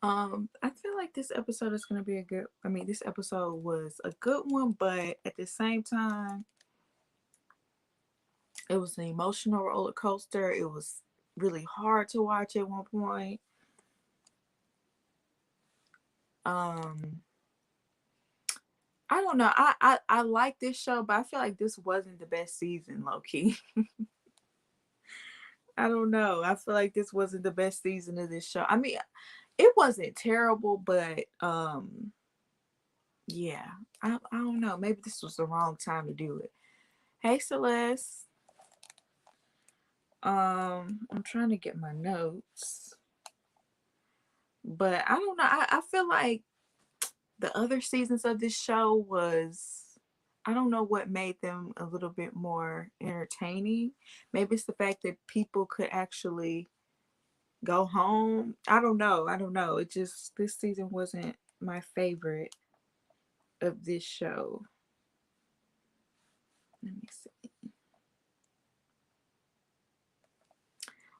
I feel like this episode is gonna be a good. I mean, this episode was a good one, but at the same time, it was an emotional roller coaster. It was really hard to watch at one point. Um, I don't know. I like this show, but I feel like this wasn't the best season, low key. I don't know. I feel like this wasn't the best season of this show. I mean, it wasn't terrible, but yeah. I don't know. Maybe this was the wrong time to do it. Hey Celeste. I'm trying to get my notes. But I don't know. I feel like the other seasons of this show was, I don't know what made them a little bit more entertaining. Maybe it's the fact that people could actually go home. I don't know. I don't know. It just, this season wasn't my favorite of this show. Let me see.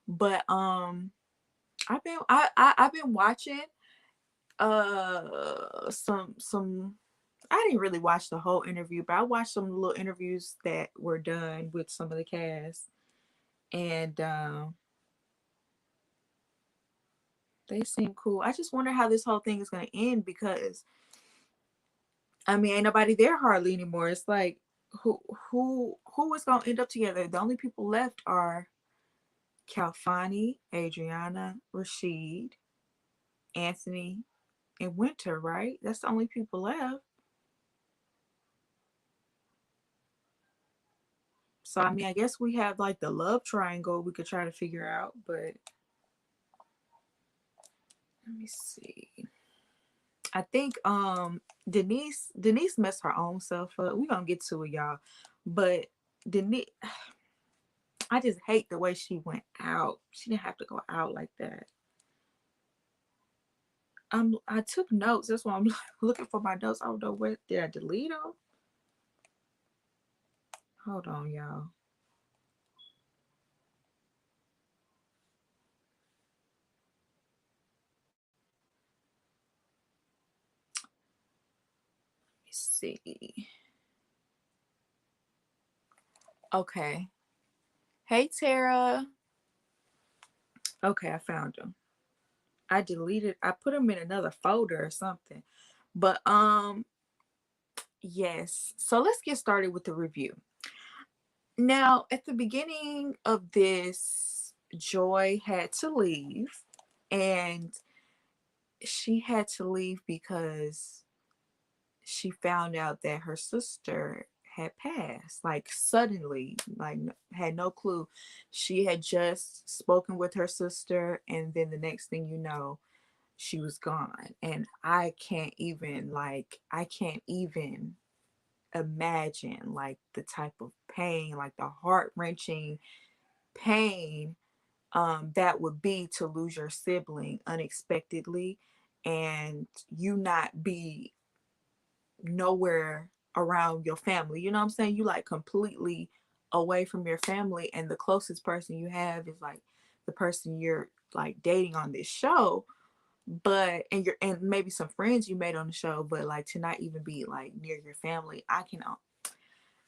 But I've been watching some I didn't really watch the whole interview, but I watched some little interviews that were done with some of the cast, and they seem cool. I just wonder how this whole thing is gonna end because I mean, ain't nobody there hardly anymore. It's like who who is gonna end up together? The only people left are Calfani, Adriana, Rashid, Anthony, and Winter. Right? That's the only people left. So I mean, I guess we have like the love triangle we could try to figure out, but let me see. I think Denise messed her own self up. We gonna get to it, y'all. But Denise, I just hate the way she went out. She didn't have to go out like that. I took notes. That's why I'm looking for my notes. I don't know where did I delete them. Hold on, y'all. Let me see. Okay. Hey Tara. Okay, I found them. I deleted. I put them in another folder or something. But yes. So let's get started with the review. Now, at the beginning of this, Joy had to leave, and she had to leave because she found out that her sister had passed, like suddenly, like had no clue. She had just spoken with her sister, and then the next thing you know, she was gone. And I can't even imagine like the type of pain, like the heart-wrenching pain that would be to lose your sibling unexpectedly and you not be nowhere around your family. You know what I'm saying? You like completely away from your family, and the closest person you have is like the person you're like dating on this show. But and maybe some friends you made on the show, but like to not even be like near your family, I can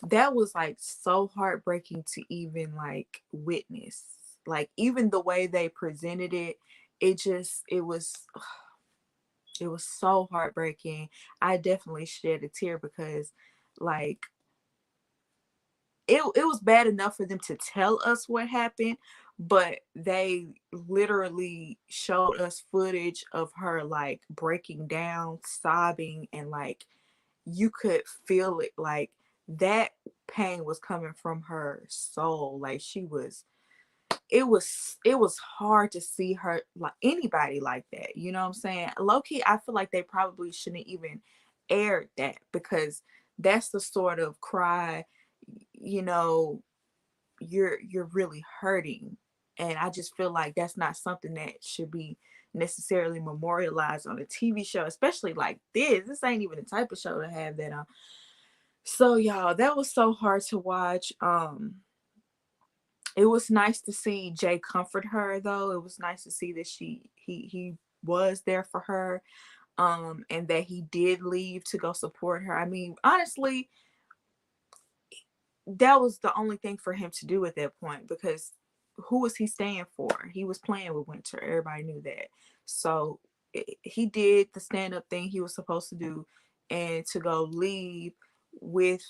that was like so heartbreaking to even like witness. Like even the way they presented it, it was so heartbreaking. I definitely shed a tear because like it was bad enough for them to tell us what happened, but they literally showed us footage of her like breaking down, sobbing, and like you could feel it, like that pain was coming from her soul. Like she was, it was hard to see her like anybody like that. You know what I'm saying? Low key, I feel like they probably shouldn't even aired that because that's the sort of cry, you know, you're really hurting. And I just feel like that's not something that should be necessarily memorialized on a TV show, especially like this. This ain't even the type of show to have that on. So y'all, that was so hard to watch. It was nice to see Jay comfort her though. It was nice to see that he was there for her, and that he did leave to go support her. I mean, honestly, that was the only thing for him to do at that point, because who was he staying for? He was playing with Winter. Everybody knew that. So he did the stand-up thing he was supposed to do, and to go leave with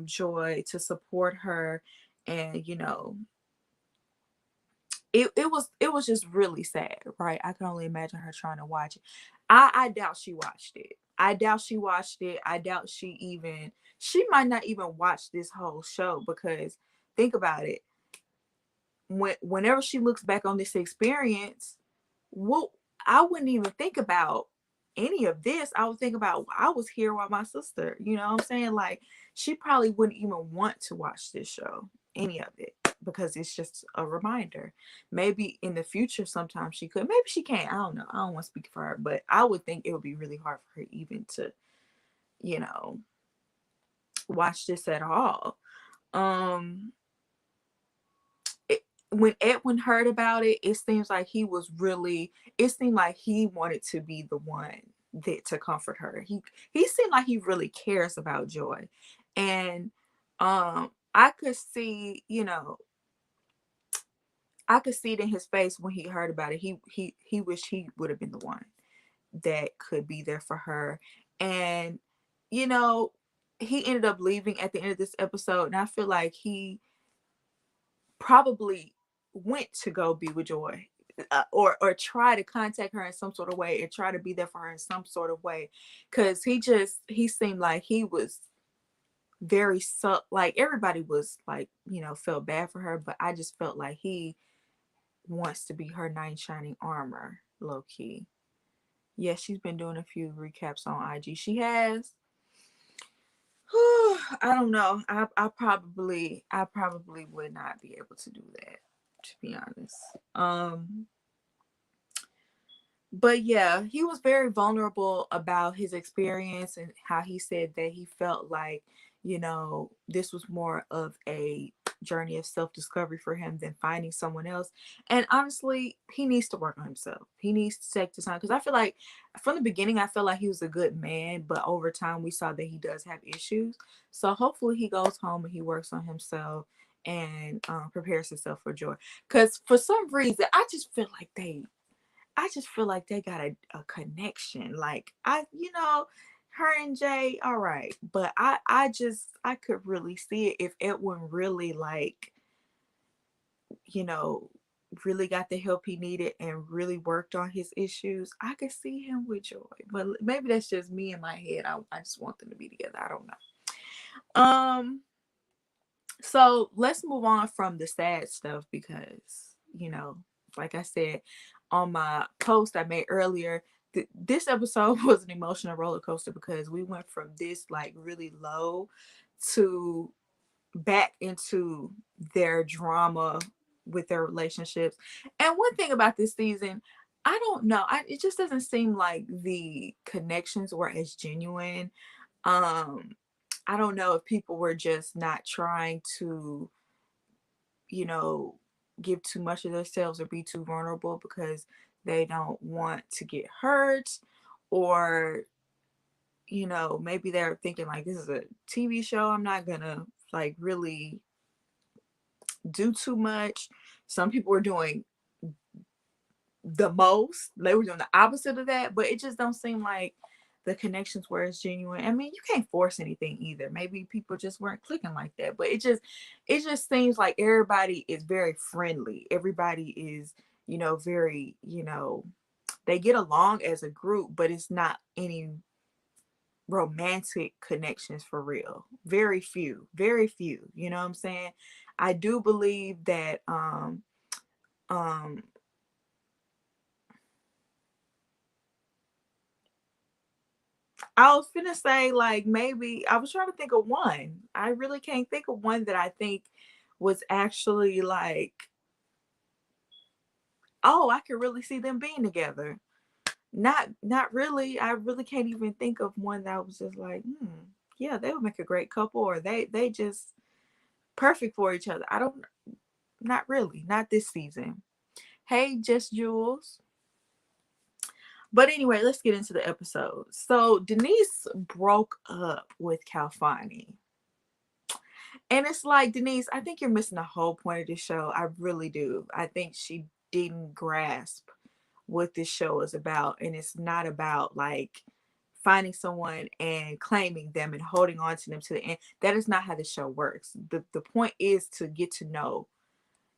Joy to support her. And it was just really sad, right? I can only imagine her trying to watch it. I doubt she watched it. I doubt she watched it. I doubt she might not even watch this whole show, because think about it. Whenever she looks back on this experience, well, I wouldn't even think about any of this. I would think about, I was here with my sister. You know what I'm saying? Like, she probably wouldn't even want to watch this show, any of it, because it's just a reminder. Maybe in the future, sometimes she could. Maybe she can't. I don't know. I don't want to speak for her, but I would think it would be really hard for her even to, you know, watch this at all. Um, when Edwin heard about it, it seemed like he wanted to be the one that to comfort her. He seemed like he really cares about Joy. And I could see, I could see it in his face when he heard about it. He wished he would have been the one that could be there for her. And you know, he ended up leaving at the end of this episode, and I feel like he probably went to go be with Joy, or try to contact her in some sort of way and try to be there for her in some sort of way, because he seemed like he was very like everybody was like, felt bad for her, but I just felt like he wants to be her knight in shining armor, low key. Yeah, she's been doing a few recaps on IG. She has. I don't know. I probably would not be able to do that, to be honest. But yeah, he was very vulnerable about his experience, and how he said that he felt like, this was more of a journey of self-discovery for him than finding someone else. And honestly, he needs to work on himself. He needs to take the time, because I feel like from the beginning, I felt like he was a good man, but over time we saw that he does have issues. So hopefully he goes home and he works on himself, and prepares himself for Joy. Because for some reason, I just feel like they got a connection. Like, her and Jay, all right. But I could really see it if Edwin really, like, you know, really got the help he needed and really worked on his issues. I could see him with Joy. But maybe that's just me in my head. I just want them to be together. I don't know. So let's move on from the sad stuff, because, like I said on my post I made earlier, this episode was an emotional roller coaster, because we went from this like really low to back into their drama with their relationships. And one thing about this season, I don't know, it just doesn't seem like the connections were as genuine. um I don't know if people were just not trying to, you know, give too much of themselves or be too vulnerable because they don't want to get hurt, or, maybe they're thinking like, this is a TV show. I'm not gonna like really do too much. Some people were doing the most. They were doing the opposite of that, but it just don't seem like the connections were as genuine. I mean, you can't force anything either. Maybe people just weren't clicking like that. But it just seems like everybody is very friendly. Everybody is, very, they get along as a group, but it's not any romantic connections for real. Very few, very few. You know what I'm saying? I do believe that um I was finna say, like, maybe I was trying to think of one. I really can't think of one that I think was actually like, oh, I could really see them being together. Not really. I really can't even think of one that was just like, yeah, they would make a great couple, or they just perfect for each other. I don't, not really, not this season. Hey, Just Jules. But anyway, let's get into the episode. So Denise broke up with Calfani. And it's like, Denise, I think you're missing the whole point of this show. I really do. I think she didn't grasp what this show is about. And it's not about like finding someone and claiming them and holding on to them to the end. That is not how the show works. The point is to get to know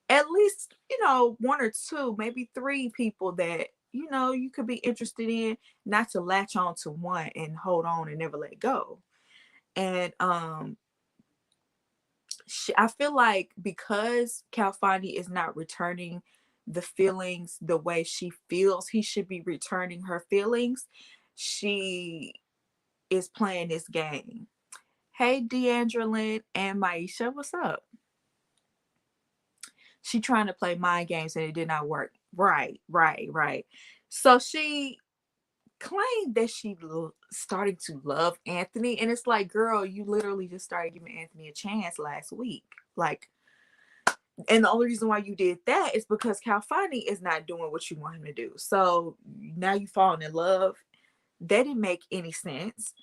at least, one or two, maybe three people that, you could be interested in, not to latch on to one and hold on and never let go. And I feel like because Calfani is not returning the feelings the way she feels he should be returning her feelings, she is playing this game. Hey, D'Angelin and Maisha, what's up? She trying to play mind games and it did not work. Right. So she claimed that she started to love Anthony, and it's like, girl, you literally just started giving Anthony a chance last week. Like, and the only reason why you did that is because Calfani is not doing what you want him to do. So now you falling in love. That didn't make any sense.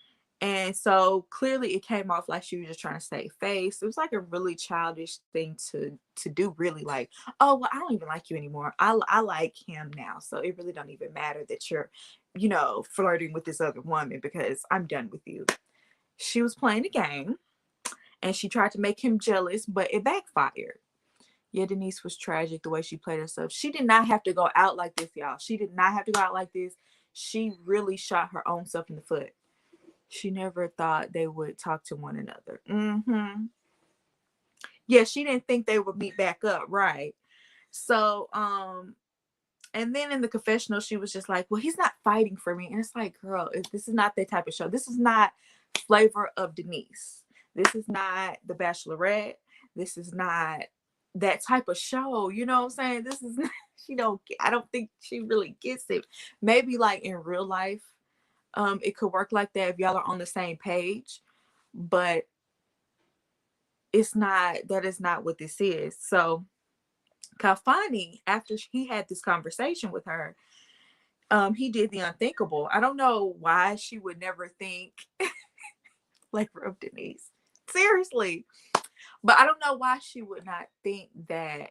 And so clearly it came off like she was just trying to save face. It was like a really childish thing to do, really. Like, oh, well, I don't even like you anymore. I like him now. So it really don't even matter that you're, flirting with this other woman because I'm done with you. She was playing a game and she tried to make him jealous, but it backfired. Yeah, Denise was tragic the way she played herself. She did not have to go out like this, y'all. She did not have to go out like this. She really shot her own self in the foot. She never thought they would talk to one another. Yeah, she didn't think they would meet back up, right? So, and then in the confessional, she was just like, well, he's not fighting for me. And it's like, girl, this is not that type of show. This is not Flavor of Denise. This is not The Bachelorette. This is not that type of show. You know what I'm saying? This is not, I don't think she really gets it. Maybe like in real life, it could work like that if y'all are on the same page, but that is not what this is. So Calfani, after he had this conversation with her, he did the unthinkable. I don't know why she would never think Flavor of Denise. Seriously. But I don't know why she would not think that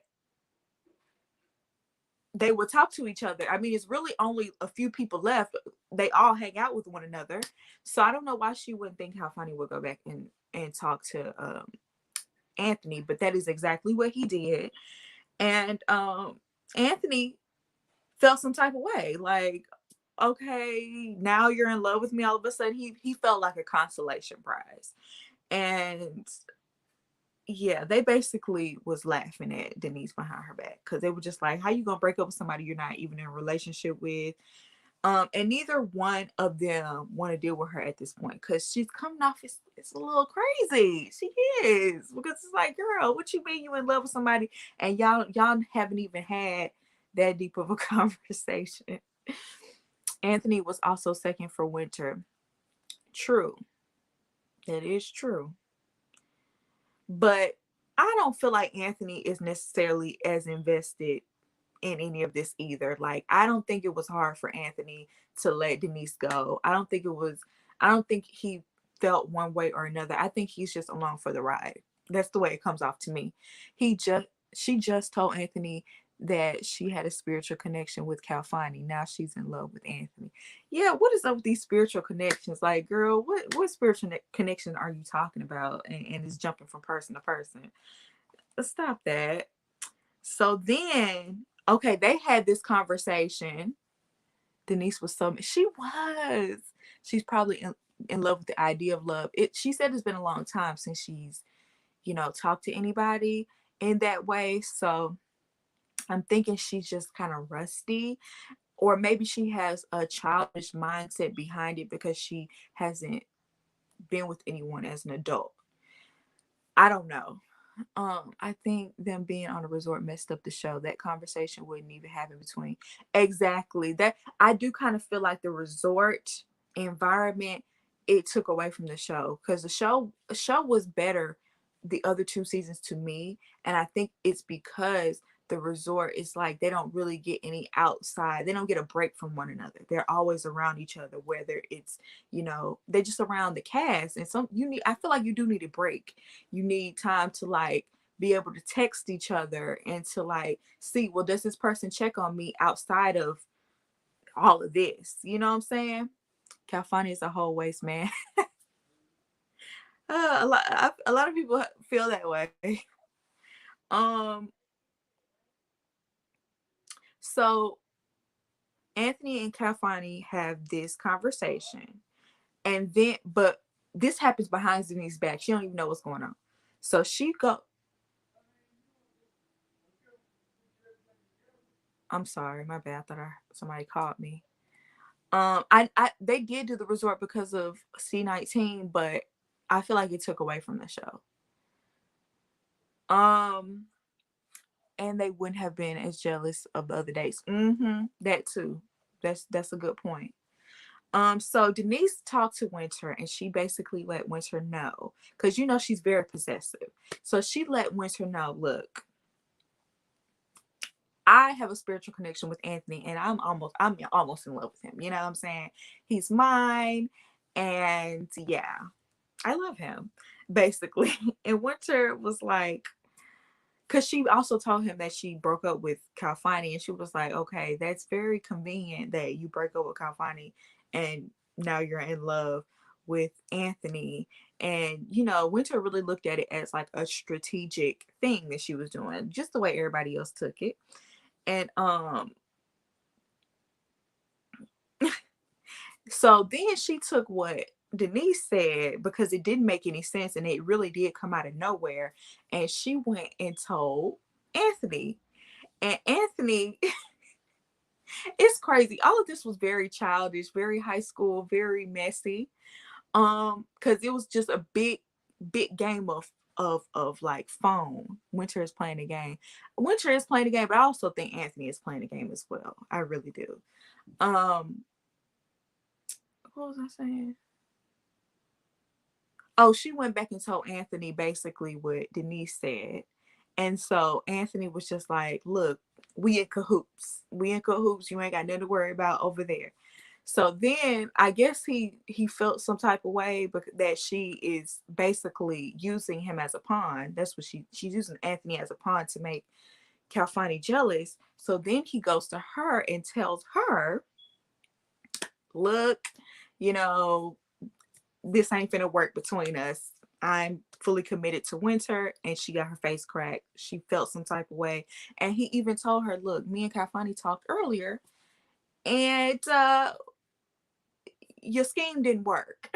they would talk to each other. I mean, it's really only a few people left. They all hang out with one another. So I don't know why she wouldn't think Calfani would go back and talk to Anthony, but that is exactly what he did. And Anthony felt some type of way. Like, okay, now you're in love with me. All of a sudden, he felt like a consolation prize. And yeah, they basically was laughing at Denise behind her back because they were just like, how you gonna break up with somebody you're not even in a relationship with? And neither one of them want to deal with her at this point because she's coming off it's a little crazy. She is, because it's like, girl, what you mean you in love with somebody and y'all haven't even had that deep of a conversation. Anthony was also second for Winter. True. That is true. But I don't feel like Anthony is necessarily as invested in any of this either. Like, I don't think it was hard for Anthony to let Denise go. I don't think he felt one way or another. I think he's just along for the ride. That's the way it comes off to me. She just told Anthony that she had a spiritual connection with Calfani. Now she's in love with Anthony. Yeah, what is up with these spiritual connections? Like, girl, what spiritual connection are you talking about? And it's jumping from person to person. Stop that. So then, okay, they had this conversation. Denise was she's probably in love with the idea of love. She said it's been a long time since she's, talked to anybody in that way. So I'm thinking she's just kind of rusty, or maybe she has a childish mindset behind it because she hasn't been with anyone as an adult. I don't know. I think them being on a resort messed up the show. That conversation wouldn't even happen between. Exactly. That I do kind of feel like the resort environment, it took away from the show, because the show was better the other two seasons to me, and I think it's because the resort, it's like they don't really get any outside. They don't get a break from one another. They're always around each other, whether it's, they're just around the cast. And I feel like you do need a break. You need time to like be able to text each other and to like see, well, does this person check on me outside of all of this? You know what I'm saying? Calfani is a whole waste man. A lot of people feel that way. Um, so Anthony and Calfani have this conversation, and then, but this happens behind Denise's back. She don't even know what's going on. So I'm sorry, my bad. I thought somebody called me. They did do the resort because of C19, but I feel like it took away from the show. And they wouldn't have been as jealous of the other dates. That too. That's a good point. So Denise talked to Winter and she basically let Winter know, because she's very possessive. So she let Winter know, look, I have a spiritual connection with Anthony and I'm almost in love with him. You know what I'm saying? He's mine. And yeah, I love him, basically. And Winter was like, because she also told him that she broke up with Calfani, and she was like, okay, that's very convenient that you break up with Calfani and now you're in love with Anthony. And, Winter really looked at it as like a strategic thing that she was doing, just the way everybody else took it. And so then she took what Denise said, because it didn't make any sense and it really did come out of nowhere, and she went and told Anthony. And Anthony, it's crazy. All of this was very childish, very high school, very messy. Because it was just a big game of like phone. Winter is playing the game. Winter is playing the game, but I also think Anthony is playing the game as well. I really do. What was I saying? Oh, she went back and told Anthony basically what Denise said. And so Anthony was just like, look, we in cahoots. We in cahoots. You ain't got nothing to worry about over there. So then I guess he felt some type of way, but that she is basically using him as a pawn. That's what she's using Anthony as a pawn to make Calfani jealous. So then he goes to her and tells her, look, this ain't finna work between us. I'm fully committed to Winter. And she got her face cracked. She felt some type of way. And he even told her, look, me and Calfani talked earlier, and your scheme didn't work.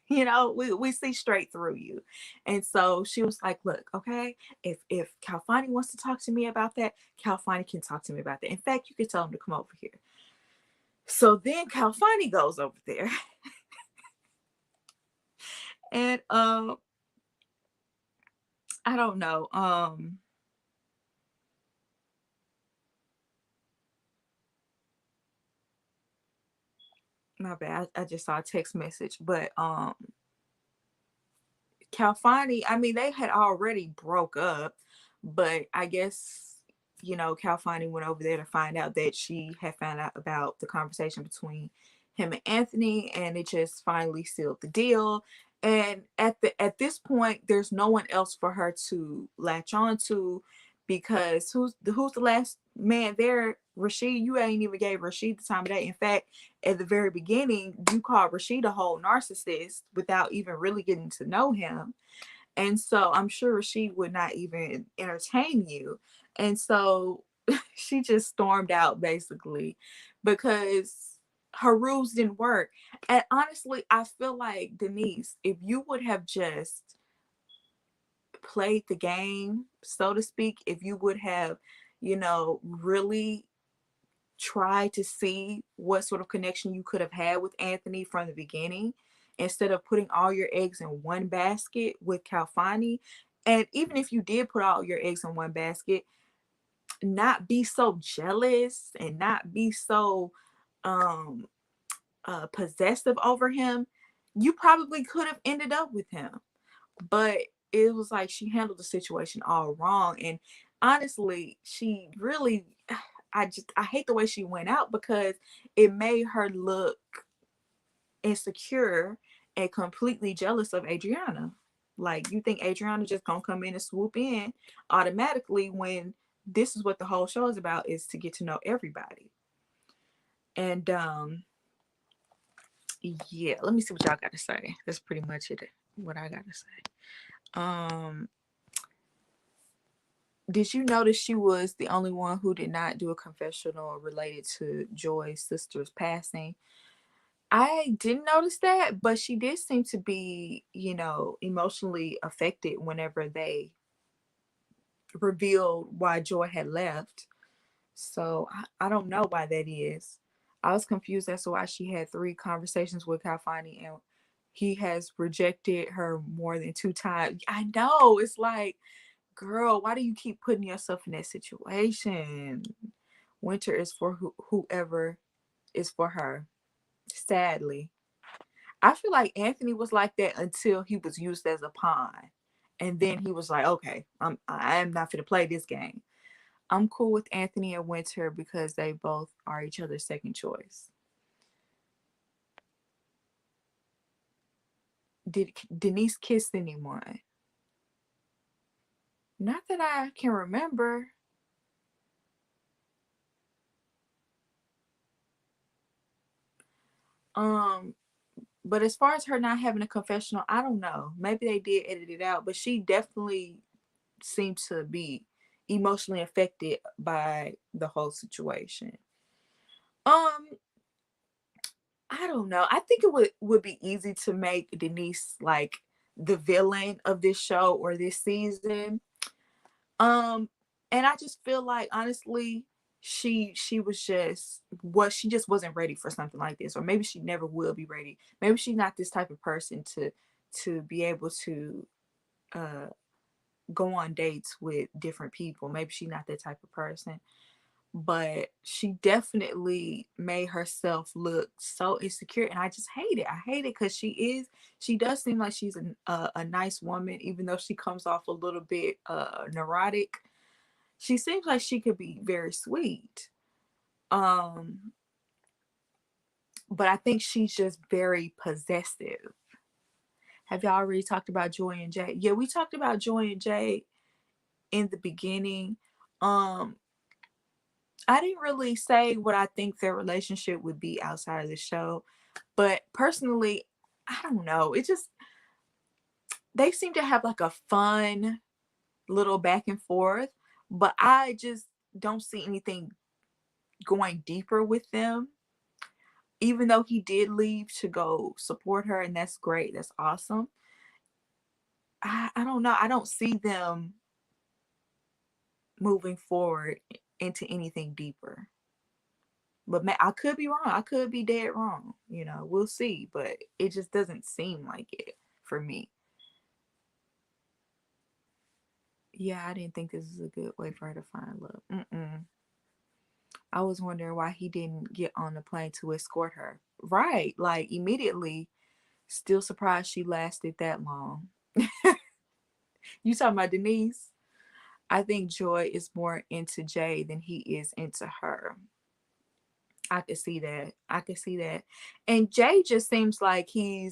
We see straight through you. And so she was like, look, okay, if Calfani wants to talk to me about that, Calfani can talk to me about that. In fact, you can tell him to come over here. So then Calfani goes over there. And I don't know. My bad. I just saw a text message, but Calfani, I mean, they had already broke up, but I guess Calfani went over there to find out that she had found out about the conversation between him and Anthony, and it just finally sealed the deal. And at this point, there's no one else for her to latch on to, because who's the last man there? Rashid. You ain't even gave Rashid the time of day. In fact, at the very beginning, you called Rashid a whole narcissist without even really getting to know him. And so I'm sure Rashid would not even entertain you. And so she just stormed out basically, because her rules didn't work. And honestly, I feel like, Denise, if you would have just played the game, so to speak, if you would have, really tried to see what sort of connection you could have had with Anthony from the beginning, instead of putting all your eggs in one basket with Calfani. And even if you did put all your eggs in one basket, not be so jealous and not be so possessive over him, you probably could have ended up with him. But it was like she handled the situation all wrong. And honestly, she really, I hate the way she went out because it made her look insecure and completely jealous of Adriana. Like, you think Adriana just gonna come in and swoop in automatically when this is what the whole show is about, is to get to know everybody. And yeah, let me see what y'all got to say. That's pretty much it. What I got to say. Um, did you notice she was the only one who did not do a confessional related to Joy's sister's passing? I didn't notice that, but she did seem to be, emotionally affected whenever they revealed why Joy had left. So I don't know why that is. I was confused as to why she had 3 conversations with Calfani and he has rejected her more than 2 times. I know. It's like, girl, why do you keep putting yourself in that situation? Winter is for whoever is for her. Sadly. I feel like Anthony was like that until he was used as a pawn. And then he was like, okay, I'm not gonna play this game. I'm cool with Anthony and Winter because they both are each other's second choice. Did Denise kiss anyone? Not that I can remember. Um, but as far as her not having a confessional, I don't know. Maybe they did edit it out, but she definitely seemed to be emotionally affected by the whole situation. Um, I don't know. I think it would be easy to make Denise like the villain of this show or this season. Um, and I just feel like honestly, she was just what she just wasn't ready for something like this, or maybe she never will be ready. Maybe she's not this type of person to be able to uh go on dates with different people. Maybe she's not that type of person, but she definitely made herself look so insecure, and I just hate it. I hate it because she does seem like she's a nice woman, even though she comes off a little bit neurotic. She seems like she could be very sweet. um but I think she's just very possessive. Have y'all already talked about Joy and Jay? Yeah, we talked about Joy and Jay in the beginning. um I didn't really say what I think their relationship would be outside of the show, but personally, I don't know. It just, they seem to have like a fun little back and forth, but I just don't see anything going deeper with them. Even though he did leave to go support her, and that's great, that's awesome. I don't know. I don't see them moving forward into anything deeper. But I could be wrong. I could be dead wrong. We'll see. But it just doesn't seem like it for me. Yeah, I didn't think this was a good way for her to find love. I was wondering why he didn't get on the plane to escort her. Right, like immediately. Still surprised she lasted that long. You talking about Denise? I think Joy is more into Jay than he is into her. I could see that. I could see that. And Jay just seems like I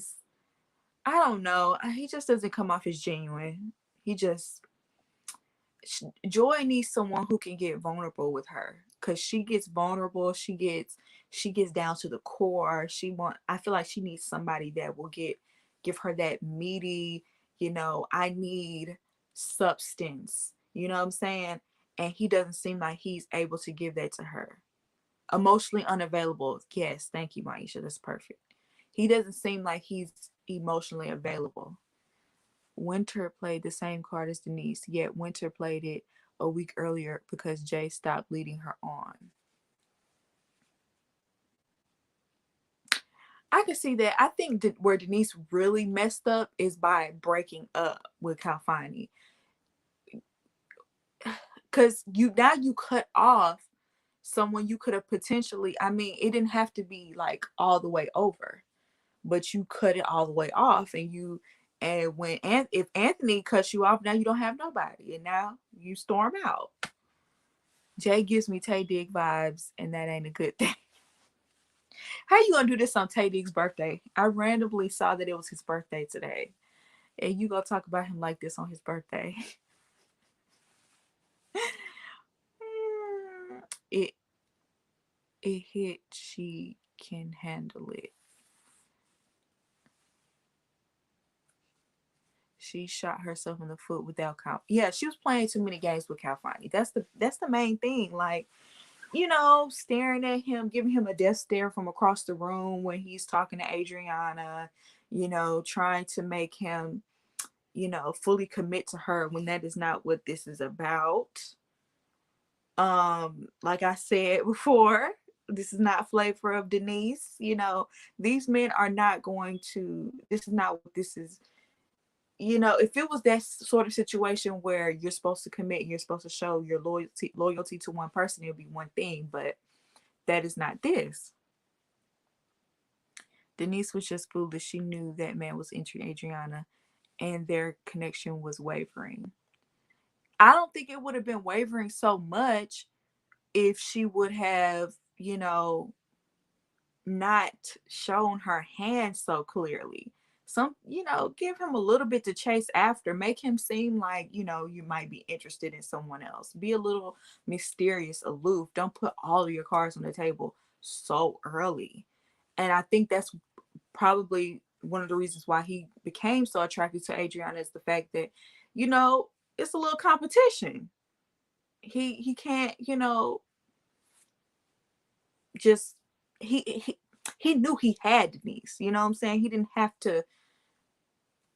don't know. He just doesn't come off as genuine. He just, Joy needs someone who can get vulnerable with her, because she gets vulnerable. She gets down to the core. I feel like she needs somebody that will give her that meaty, I need substance. You know what I'm saying? And he doesn't seem like he's able to give that to her. Emotionally unavailable. Yes, thank you, Maisha. That's perfect. He doesn't seem like he's emotionally available. Winter played the same card as Denise, yet Winter played it a week earlier because Jay stopped leading her on. I can see that. I think where Denise really messed up is by breaking up with Calfani. Because you cut off someone you could have potentially, I mean, it didn't have to be like all the way over, but you cut it all the way off, and And if Anthony cuts you off, now you don't have nobody, and now you storm out. Jay gives me Tay Diggs vibes, and that ain't a good thing. How you gonna do this on Tay Diggs' birthday? I randomly saw that it was his birthday today, and you gonna talk about him like this on his birthday? it hit. She can handle it. She shot herself in the foot without Cal. Yeah, she was playing too many games with Calfani. That's the main thing. Like, you know, staring at him, giving him a death stare from across the room when he's talking to Adriana, you know, trying to make him, you know, fully commit to her when that is not what this is about. Like I said before, this is not flavor of Denise. You know, these men are not going to, this is not what this is. You know, if it was that sort of situation where you're supposed to commit and you're supposed to show your loyalty to one person, it'll be one thing, but that is not this. Denise was just foolish. She knew that man was entering Adriana and their connection was wavering. I don't think it would have been wavering so much if she would have, you know, not shown her hand so clearly. You know, give him a little bit to chase after, make him seem like, you know, you might be interested in someone else. Be a little mysterious, aloof. Don't put all of your cards on the table so early. And I think that's probably one of the reasons why he became so attracted to Adriana, is the fact that, you know, it's a little competition. He can't, you know, just he knew he had Denise. You know what I'm saying? He didn't have to.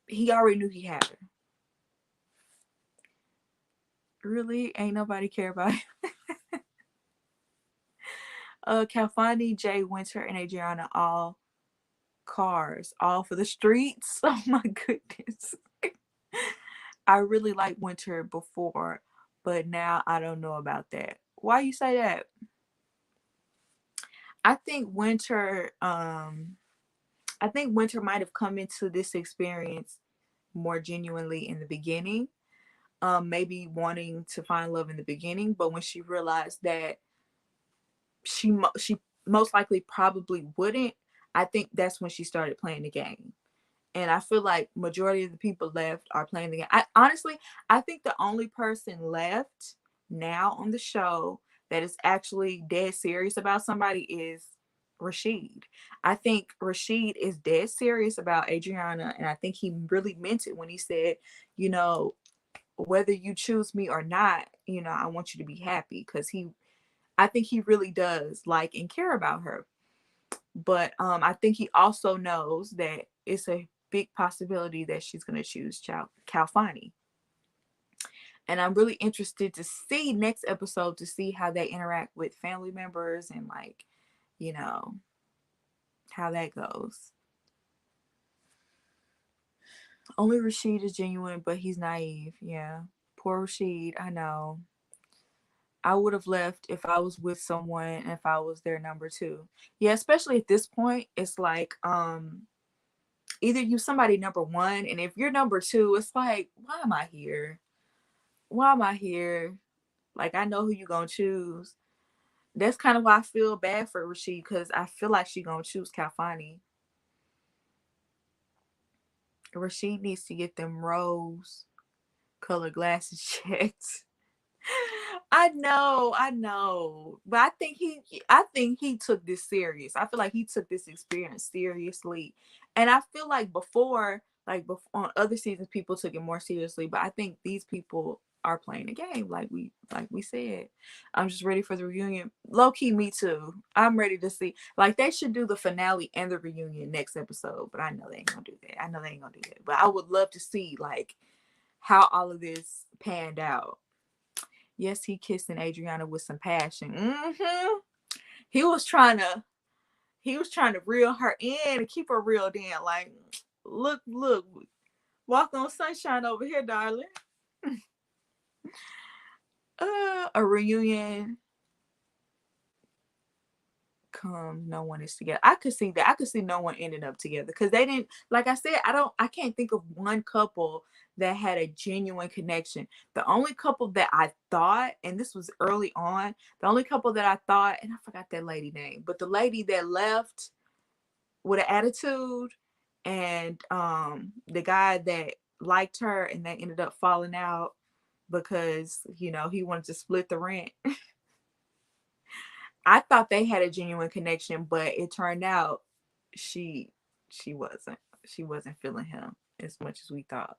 He already knew he had her. Really? Ain't nobody care about him. Calfani, Jay, Winter, and Adriana, all cars, all for the streets. Oh my goodness. I really liked Winter before, but now I don't know about that. Why you say that? I think Winter might have come into this experience more genuinely in the beginning. Maybe wanting to find love in the beginning, but when she realized that she most likely probably wouldn't, I think that's when she started playing the game. And I feel like majority of the people left are playing the game. I think the only person left now on the show that is actually dead serious about somebody is Rashid. I think Rashid is dead serious about Adriana, and I think he really meant it when he said, you know, whether you choose me or not, you know, I want you to be happy, because I think he really does like and care about her. But I think he also knows that it's a big possibility that she's going to choose Calfani. And I'm really interested to see next episode, to see how they interact with family members and, like, you know, how that goes. Only Rashid is genuine, but he's naive. Yeah. Poor Rashid. I know. I would have left if I was with someone and if I was their number two. Yeah, especially at this point, it's like either you somebody number one, and if you're number two, it's like, why am I here? Why am I here? Like, I know who you gonna choose. That's kind of why I feel bad for Rashid, because I feel like she gonna choose Calfani. Rashid needs to get them rose colored glasses checked. I know. But I think he took this serious. I feel like he took this experience seriously. And I feel like before on other seasons, people took it more seriously. But I think these people are playing the game, like we said. I'm just ready for the reunion. Low key, me too. I'm ready to see. Like, they should do the finale and the reunion next episode. But I know they ain't gonna do that. But I would love to see, like, how all of this panned out. Yes, he kissing Adriana with some passion. He was trying to reel her in and keep her reeled in. Like, look, walk on sunshine over here, darling. A reunion come no one is together. I could see that. I could see no one ending up together because they didn't, like I said, I can't think of one couple that had a genuine connection. The only couple that I thought, and this was early on, the only couple that I thought, and I forgot that lady name, but the lady that left with an attitude, and the guy that liked her and they ended up falling out because, you know, he wanted to split the rent. I thought they had a genuine connection, but it turned out she wasn't. She wasn't feeling him as much as we thought.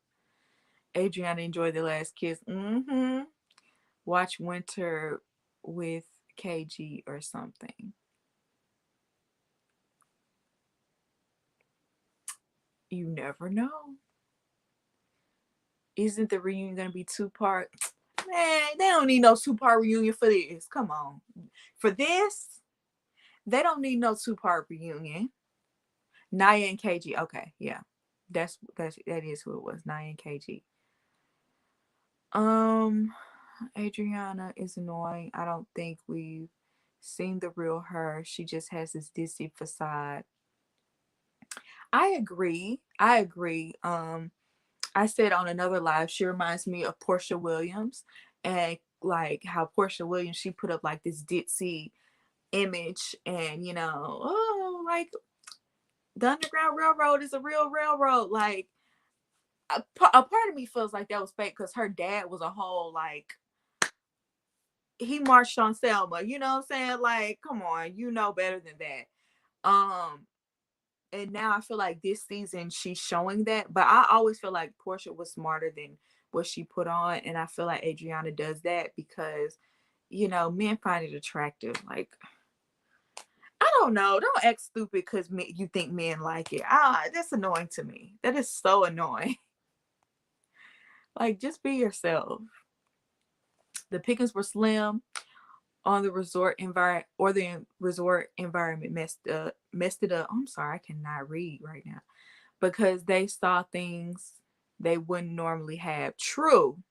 Adriana enjoyed the last kiss. Watch Winter with KG or something. You never know. Isn't the reunion gonna be 2-part? Man, they don't need no 2-part reunion for this. Come on. For this, they don't need no 2-part reunion. Naya and KG. Okay, yeah. That is who it was. Naya and KG. Adriana is annoying. I don't think we've seen the real her. She just has this Disney facade. I agree. I said on another live, she reminds me of Portia Williams, and like how Portia Williams, she put up like this ditzy image, and you know, oh, like the Underground Railroad is a real railroad. Like a part of me feels like that was fake because her dad was a whole like, he marched on Selma, you know what I'm saying? Like, come on, you know better than that. And now I feel like this season she's showing that, but I always feel like Portia was smarter than what she put on, and I feel like Adriana does that because, you know, men find it attractive. Like, I don't know, don't act stupid because you think men like it. That's annoying to me. That is so annoying. Like, just be yourself. The pickings were slim on the resort environment, or the resort environment messed it up. I'm sorry, I cannot read right now. Because they saw things they wouldn't normally have. True.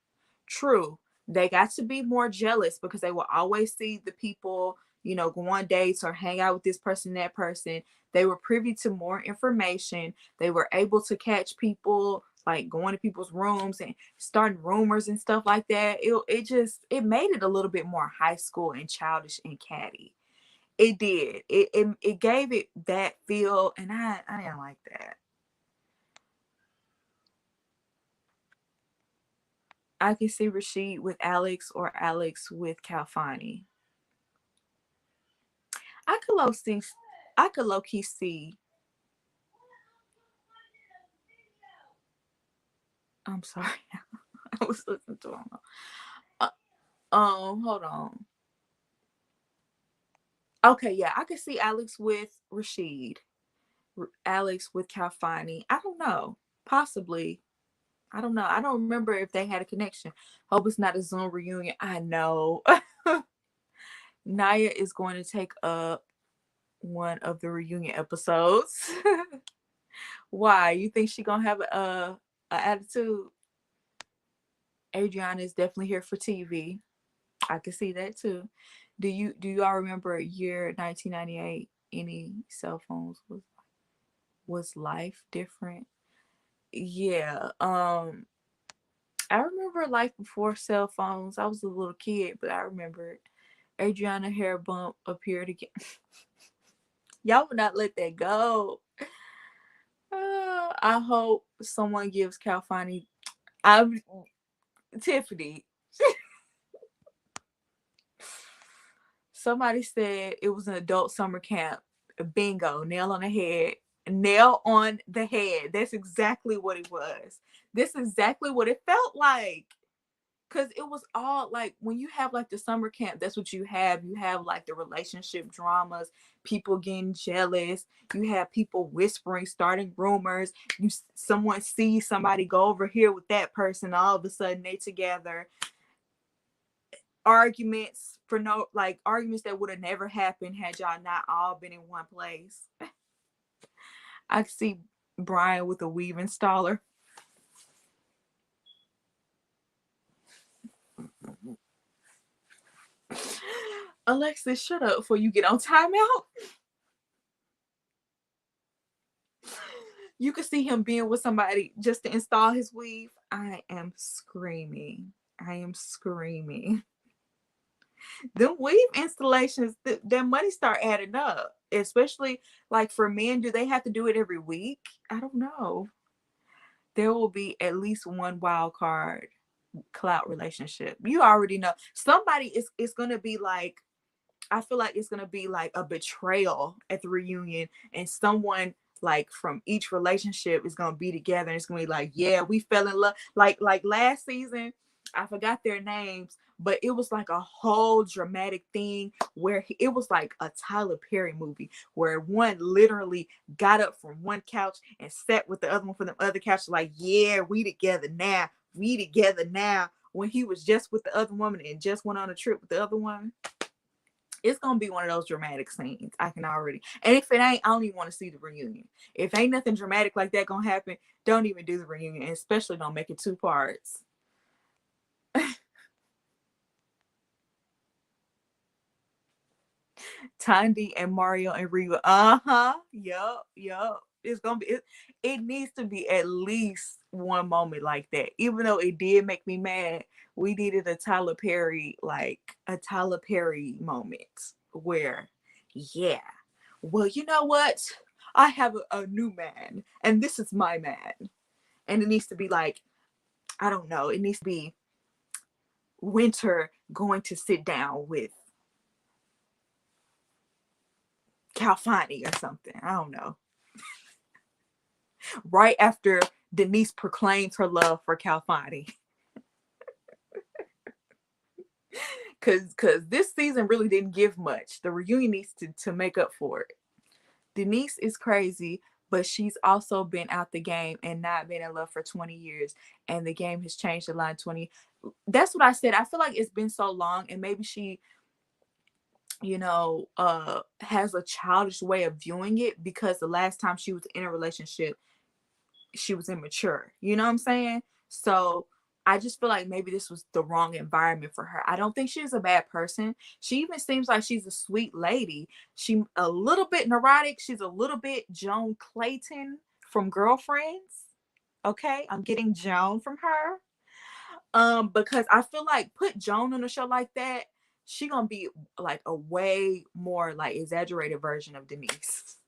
They got to be more jealous because they will always see the people, you know, go on dates or hang out with this person, that person. They were privy to more information. They were able to catch people like going to people's rooms and starting rumors and stuff like that. It made it a little bit more high school and childish and catty. It did. It gave it that feel, and I didn't like that. I can see Rashid with Alex or Alex with Calfani. I could low key see. I'm sorry. I was listening to him. Hold on. Okay, yeah, I could see Alex with Rashid, Alex with Calfani. I don't know. Possibly. I don't know. I don't remember if they had a connection. Hope it's not a Zoom reunion. I know. Naya is going to take up one of the reunion episodes. Why? You think she gonna have a attitude? Adriana is definitely here for TV. I can see that too. Do y'all remember year 1998? Any cell phones was life different? Yeah. I remember life before cell phones. I was a little kid, but I remember it. Adriana hair bump appeared again. Y'all would not let that go. I hope someone gives Calfani. Tiffany. Somebody said it was an adult summer camp. Bingo. Nail on the head. Nail on the head. That's exactly what it was. That's exactly what it felt like. Because it was all like, when you have like the summer camp, that's what you have. You have like the relationship dramas, people getting jealous. You have people whispering, starting rumors. Someone sees somebody go over here with that person. All of a sudden they together. Arguments arguments that would have never happened had y'all not all been in one place. I could see Brian with a weave installer. Alexis, shut up before you get on timeout. You could see him being with somebody just to install his weave. I am screaming. I am screaming. The weave installations, their money start adding up. Especially like for men, do they have to do it every week? I don't know. There will be at least one wild card clout relationship. You already know. Somebody is gonna be like, I feel like it's gonna be like a betrayal at the reunion, and someone like from each relationship is gonna be together, and it's gonna be like, yeah, we fell in love. Like last season, I forgot their names, but it was like a whole dramatic thing where it was like a Tyler Perry movie where one literally got up from one couch and sat with the other one from the other couch, like, yeah, we together now, we together now. When he was just with the other woman and just went on a trip with the other woman. It's gonna be one of those dramatic scenes. I can already. And if it ain't, I don't even want to see the reunion. If ain't nothing dramatic like that gonna happen, don't even do the reunion, and especially don't make it 2 parts. Tandy and Mario and Reba. Yup. It's gonna be. It needs to be at least one moment like that. Even though it did make me mad, we needed a Tyler Perry, like a Tyler Perry moment where, yeah, well, you know what? I have a new man, and this is my man, and it needs to be like, I don't know. It needs to be Winter going to sit down with Calfani or something. I don't know. Right after Denise proclaims her love for Calfani. Cause this season really didn't give much. The reunion needs to make up for it. Denise is crazy, but she's also been out the game and not been in love for 20 years. And the game has changed a lot in 20. That's what I said. I feel like it's been so long, and maybe she, has a childish way of viewing it because the last time she was in a relationship, she was immature. You know what I'm saying? So I just feel like maybe this was the wrong environment for her. I don't think she's a bad person. She even seems like she's a sweet lady. She a little bit neurotic. She's a little bit Joan Clayton from Girlfriends. Okay, I'm getting Joan from her. Because I feel like put Joan on a show like that, she gonna be like a way more like exaggerated version of Denise.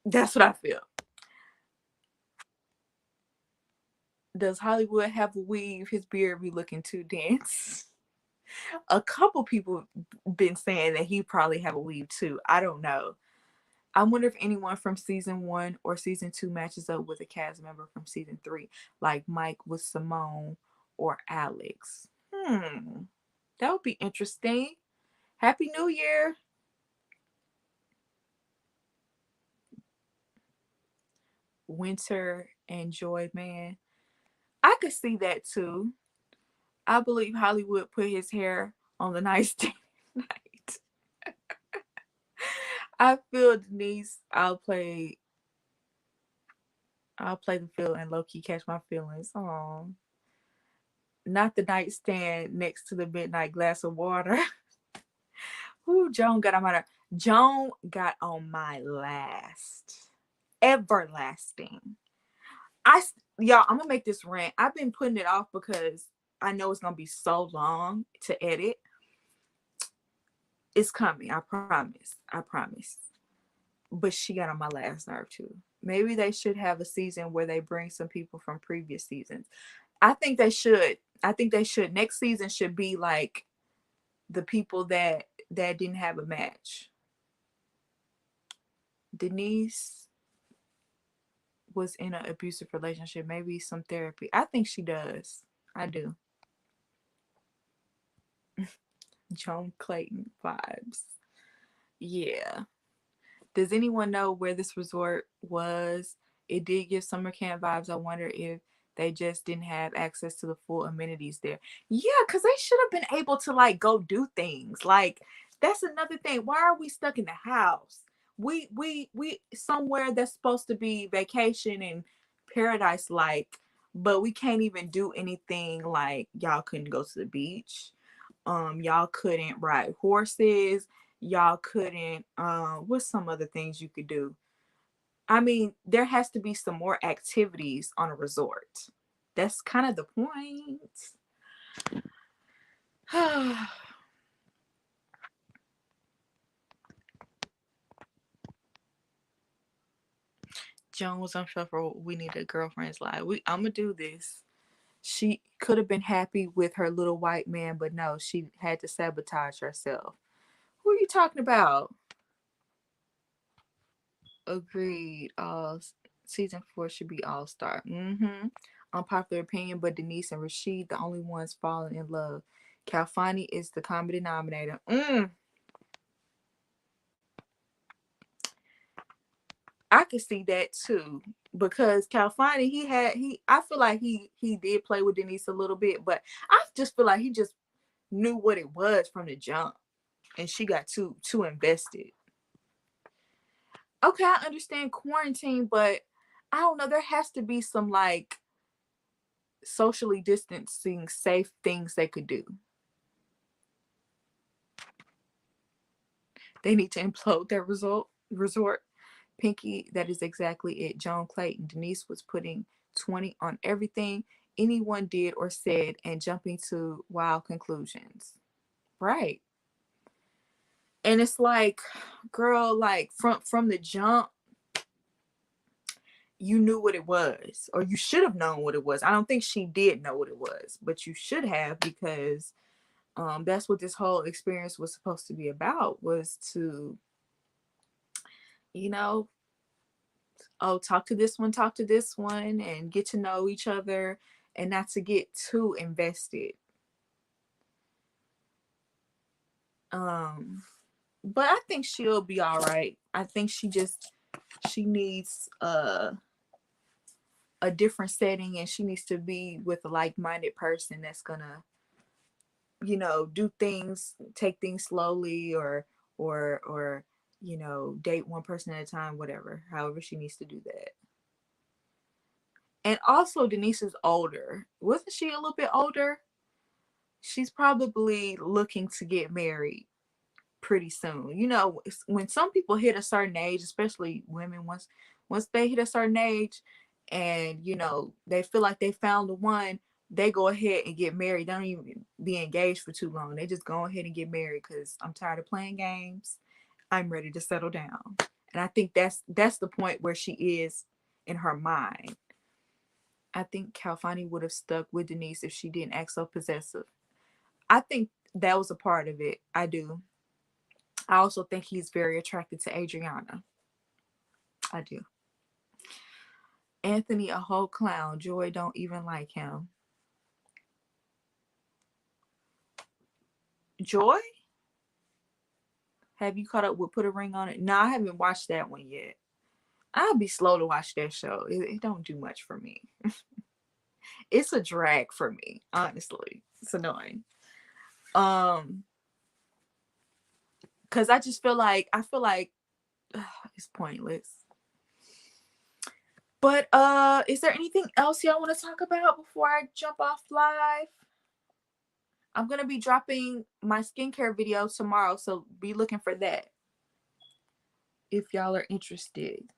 That's what I feel. Does Hollywood have a weave? His beard be looking too dense. A couple people been saying that he probably have a weave too. I don't know. I wonder if anyone from season 1 or season 2 matches up with a cast member from season 3, like Mike with Simone or Alex. That would be interesting. Happy New Year. Winter and Joy, man. I could see that too. I believe Hollywood put his hair on the nightstand night. I feel Denise. I'll play the field and low key catch my feelings. Oh, not the nightstand next to the midnight glass of water. Ooh, Joan got on my Joan got on my last. Everlasting. Y'all, I'm gonna make this rant. I've been putting it off because I know it's gonna be so long to edit. It's coming, I promise. I promise. But she got on my last nerve too. Maybe they should have a season where they bring some people from previous seasons. I think they should. I think they should. Next season should be like the people that didn't have a match. Denise was in an abusive relationship. Maybe some therapy. I think she does. I do. Joan Clayton vibes. Yeah. Does anyone know where this resort was? It did give summer camp vibes. I wonder if they just didn't have access to the full amenities there. Yeah, because they should have been able to like go do things. Like that's another thing. Why are we stuck in the house? We somewhere that's supposed to be vacation and paradise like, but we can't even do anything. Like y'all couldn't go to the beach. Y'all couldn't ride horses. Y'all couldn't what's some other things you could do? I mean, there has to be some more activities on a resort. That's kind of the point. Joan was unshuffled. We need a girlfriend's life. I'm gonna do this. She could have been happy with her little white man, but no, she had to sabotage herself. Who are you talking about? Agreed. Season 4 should be all star. Unpopular opinion, but Denise and Rashid the only ones falling in love. Calfani is the common denominator. I could see that too, because Calfani I feel like he did play with Denise a little bit, but I just feel like he just knew what it was from the jump, and she got too invested. Okay, I understand quarantine, but I don't know. There has to be some like socially distancing, safe things they could do. They need to implode their resort. Pinky, that is exactly it. Joan Clayton. Denise was putting 20 on everything anyone did or said and jumping to wild conclusions. Right. And it's like, girl, like from the jump, you knew what it was, or you should have known what it was. I don't think she did know what it was, but you should have, because that's what this whole experience was supposed to be about, was to, you know, talk to this one, and get to know each other, and not to get too invested. But I think she'll be all right. I think she needs a different setting, and she needs to be with a like-minded person that's gonna, do things, take things slowly, or date one person at a time, whatever, however she needs to do that. And also, Denise is older. Wasn't she a little bit older? She's probably looking to get married pretty soon. When some people hit a certain age, especially women, once they hit a certain age, and they feel like they found the one, they go ahead and get married. They don't even be engaged for too long. They just go ahead and get married, because I'm tired of playing games. I'm ready to settle down. And I think that's the point where she is in her mind. I think Calfani would have stuck with Denise if she didn't act so possessive. I think that was a part of it. I do. I also think he's very attracted to Adriana. I do. Anthony, a whole clown. Joy don't even like him. Joy? Have you caught up with Put a Ring on It? No, I haven't watched that one yet. I'll be slow to watch that show. It don't do much for me. It's a drag for me, honestly. It's annoying. Because I just feel like it's pointless. But is there anything else y'all want to talk about before I jump off live? I'm gonna be dropping my skincare video tomorrow, so be looking for that if y'all are interested.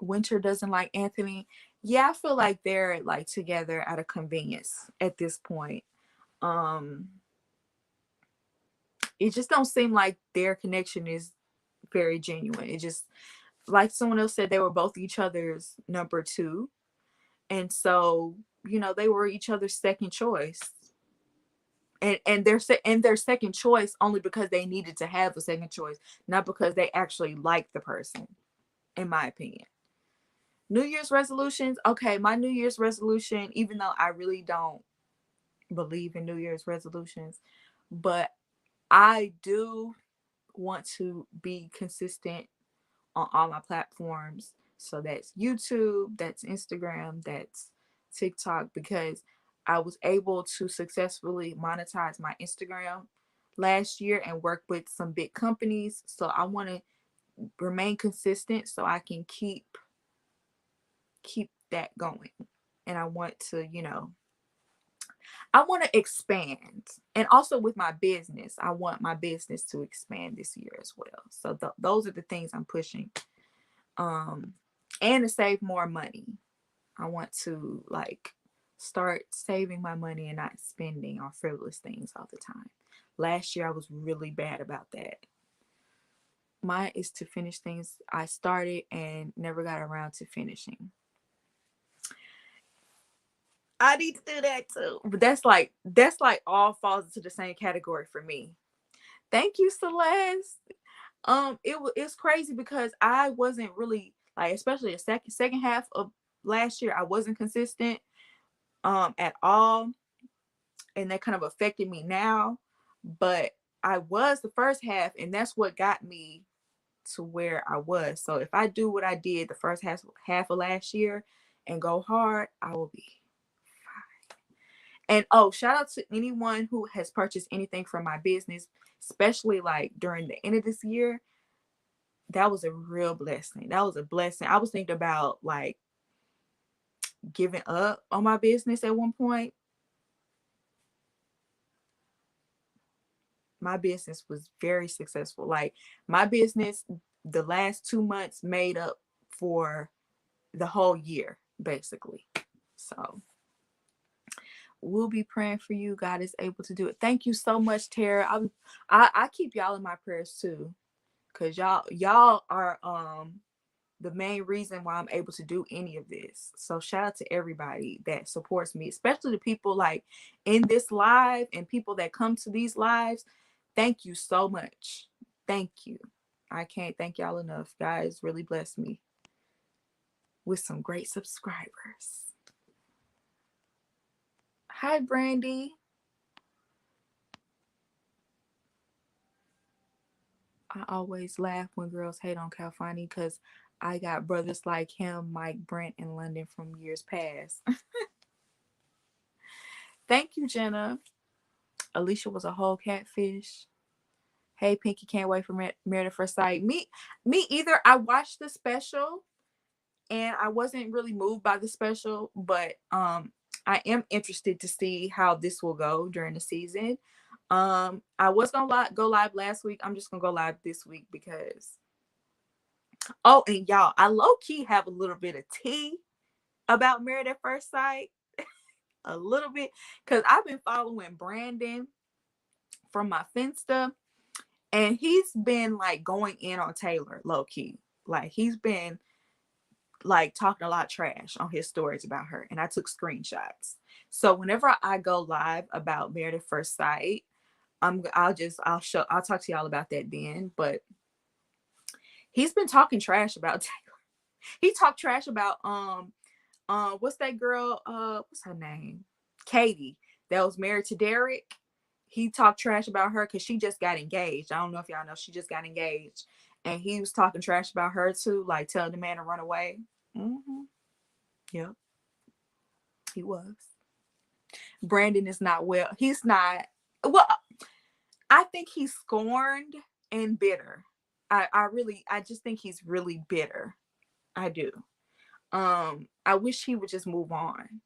Winter doesn't like Anthony. Yeah, I feel like they're like together out of convenience at this point. It just don't seem like their connection is very genuine. It just, like someone else said, they were both each other's number two, and so they were each other's second choice, and their second choice only because they needed to have a second choice, not because they actually liked the person, in my opinion. New Year's resolutions. Okay, my New Year's resolution, even though I really don't believe in New Year's resolutions, but I do want to be consistent on all my platforms. So that's YouTube, that's Instagram, that's TikTok, because I was able to successfully monetize my Instagram last year and work with some big companies. So I want to remain consistent so I can keep that going. And I want to, I want to expand. And also with my business, I want my business to expand this year as well. So those are the things I'm pushing. And to save more money. I want to like start saving my money and not spending on frivolous things all the time. Last year I was really bad about that. Mine is to finish things I started and never got around to finishing. I need to do that too. But that's like all falls into the same category for me. Thank you, Celeste. It's crazy because I wasn't really like, especially the second half of last year, I wasn't consistent at all, and that kind of affected me now. But I was the first half, and that's what got me to where I was. So if I do what I did the first half of last year and go hard, I will be fine. And oh, shout out to anyone who has purchased anything from my business, especially like during the end of this year. That was a real blessing. That was a blessing. I was thinking about like giving up on my business at one point. My business was very successful. Like my business, the last 2 months made up for the whole year, basically. So we'll be praying for you. God is able to do it. Thank you so much, Tara. I keep y'all in my prayers too, because y'all are the main reason why I'm able to do any of this. So shout out to everybody that supports me, especially the people like in this live and people that come to these lives. Thank you so much. Thank you. I can't thank y'all enough. Guys really blessed me with some great subscribers. Hi, Brandy. I always laugh when girls hate on Calfani because I got brothers like him, Mike, Brent, and London from years past. Thank you, Jenna. Alicia was a whole catfish. Hey, Pinky, can't wait for Married at First Sight. Me either. I watched the special and I wasn't really moved by the special, but I am interested to see how this will go during the season. I was gonna go live last week. I'm just gonna go live this week because and y'all, I low-key have a little bit of tea about Married at First Sight. A little bit, because I've been following Brandon from my Finsta, and he's been like going in on Taylor low-key. Like he's been like talking a lot of trash on his stories about her, and I took screenshots. So whenever I go live about Married at First Sight, I'll talk to y'all about that then. But he's been talking trash about Taylor. He talked trash about what's that girl? What's her name? Katie, that was married to Derek. He talked trash about her because she just got engaged. I don't know if y'all know, she just got engaged. And he was talking trash about her too, like telling the man to run away. Mm-hmm. Yep. He was. Brandon is not well. He's not. Well, I think he's scorned and bitter. I just think he's really bitter. I do. I wish he would just move on.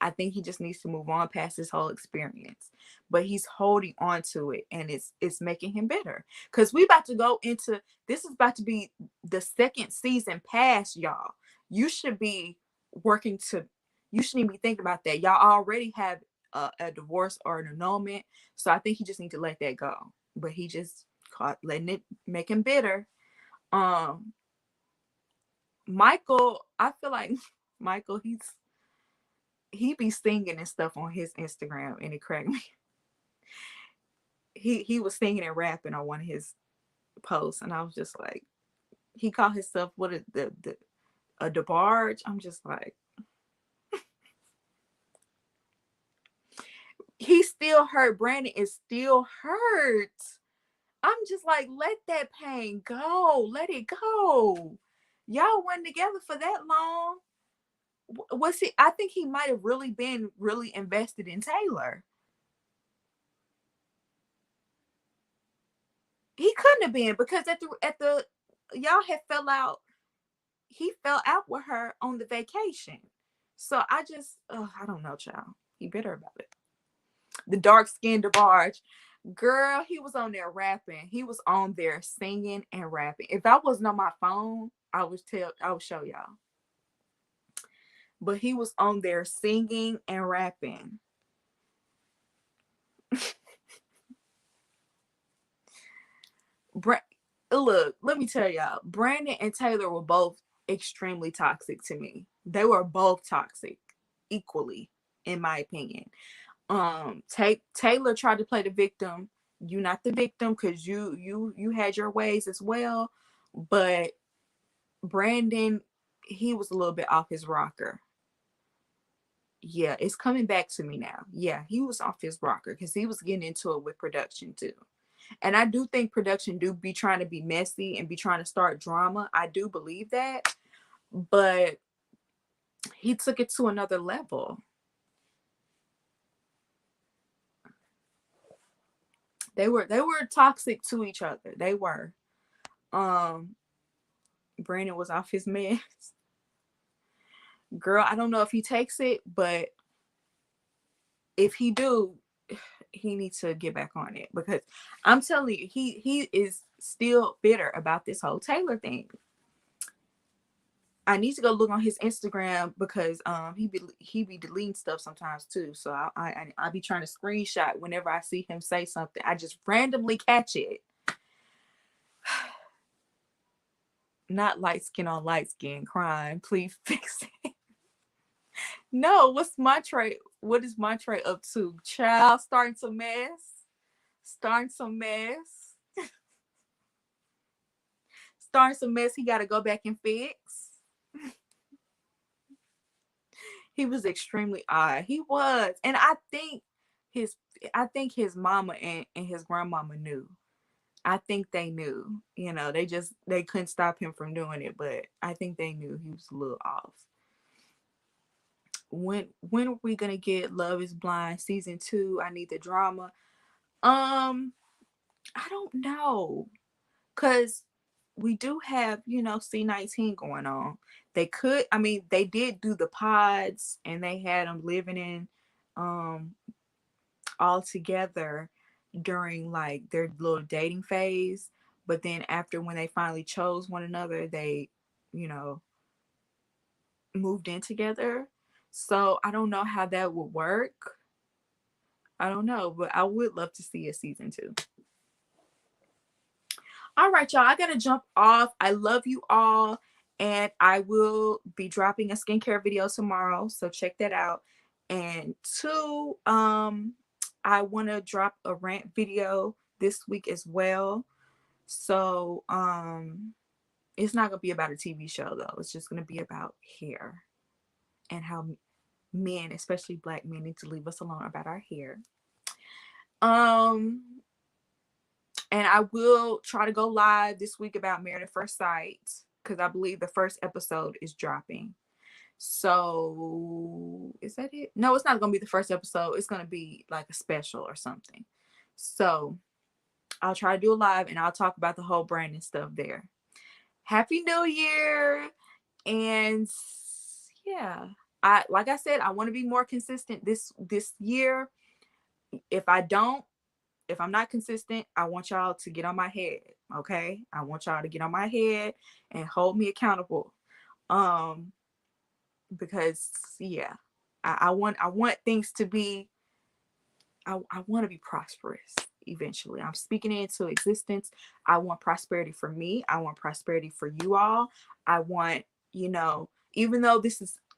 I think he just needs to move on past this whole experience. But he's holding on to it, and it's making him bitter. Because we about to go into, this is about to be the second season past, y'all. You should be you shouldn't even be thinking about that. Y'all already have a divorce or an annulment. So I think he just need to let that go. But he just caught letting it make him bitter. Michael, I feel like Michael, he be singing and stuff on his Instagram, and it cracked me. He was singing and rapping on one of his posts, and I was just like, he called himself a DeBarge. I'm just like, he still hurt. Brandon is still hurt. I'm just like, let that pain go. Let it go. Y'all weren't together for that long. I think he might have really been really invested in Taylor. He couldn't have been, because at the y'all had fell out. He fell out with her on the vacation. So I don't know, child. He bitter about it. the dark-skinned DeBarge. Girl, he was on there rapping. He was on there singing and rapping. If I wasn't on my phone, I would show y'all. But he was on there singing and rapping. Look, let me tell y'all, Brandon and Taylor were both extremely toxic to me. They were both toxic equally, in my opinion. Taylor tried to play the victim. You not the victim, because you had your ways as well. But Brandon, he was a little bit off his rocker. Yeah, it's coming back to me now. Yeah, he was off his rocker because he was getting into it with production too. And I do think production do be trying to be messy and be trying to start drama. I do believe that. But he took it to another level. They were toxic to each other. They were. Brandon was off his meds. Girl, I don't know if he takes it, but if he do, he needs to get back on it, because I'm telling you, he is still bitter about this whole Taylor thing. I need to go look on his Instagram, because he be deleting stuff sometimes too. So I be trying to screenshot whenever I see him say something. I just randomly catch it. Not light skin on light skin crime. Please fix it. No, what's Montre? What is Montre up to? Child, starting some mess. Starting some mess. Starting some mess he got to go back and fix. He was extremely odd. He was. And I think his mama and his grandmama knew. I think they knew. You know, they couldn't stop him from doing it, but I think they knew he was a little off. When are we gonna get Love is Blind season 2? I need the drama. I don't know, cause we do have, C19 going on. They did do the pods, and they had them living in all together during like their little dating phase. But then after, when they finally chose one another, they, moved in together. So I don't know how that would work. I don't know, but I would love to see a season 2. All right, y'all, I gotta jump off. I love you all, and I will be dropping a skincare video tomorrow, so check that out. And 2, I want to drop a rant video this week as well. So it's not gonna be about a TV show though. It's just gonna be about hair and how men, especially Black men, need to leave us alone about our hair. And I will try to go live this week about Married at First Sight, because I believe the first episode is dropping. So is that it? No, it's not going to be the first episode. It's going to be like a special or something. So I'll try to do a live, and I'll talk about the whole branding stuff there. Happy New Year. And yeah, like I said, I want to be more consistent this year. If I'm not consistent, I want y'all to get on my head, okay? I want y'all to get on my head and hold me accountable. Because yeah, I want things to be, I want to be prosperous eventually. I'm speaking it into existence. I want prosperity for me. I want prosperity for you all. I want, even though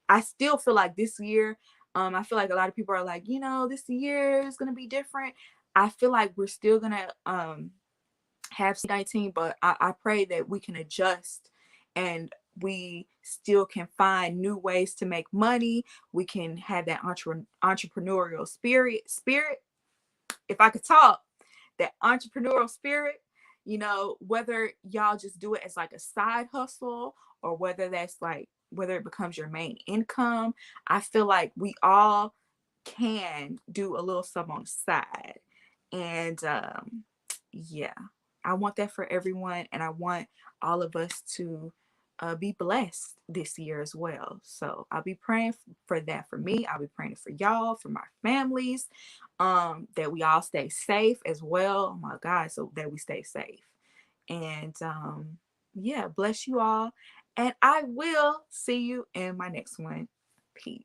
I still feel like this year, I feel like a lot of people are like, this year is going to be different. I feel like we're still going to have C19, but I pray that we can adjust, and we still can find new ways to make money. We can have that entrepreneurial spirit. If I could talk, that entrepreneurial spirit, whether y'all just do it as like a side hustle, or whether it becomes your main income. I feel like we all can do a little something on the side. And yeah, I want that for everyone. And I want all of us to be blessed this year as well. So I'll be praying for that for me. I'll be praying for y'all, for my families, that we all stay safe as well. Oh my God, so that we stay safe. And yeah, bless you all. And I will see you in my next one. Peace.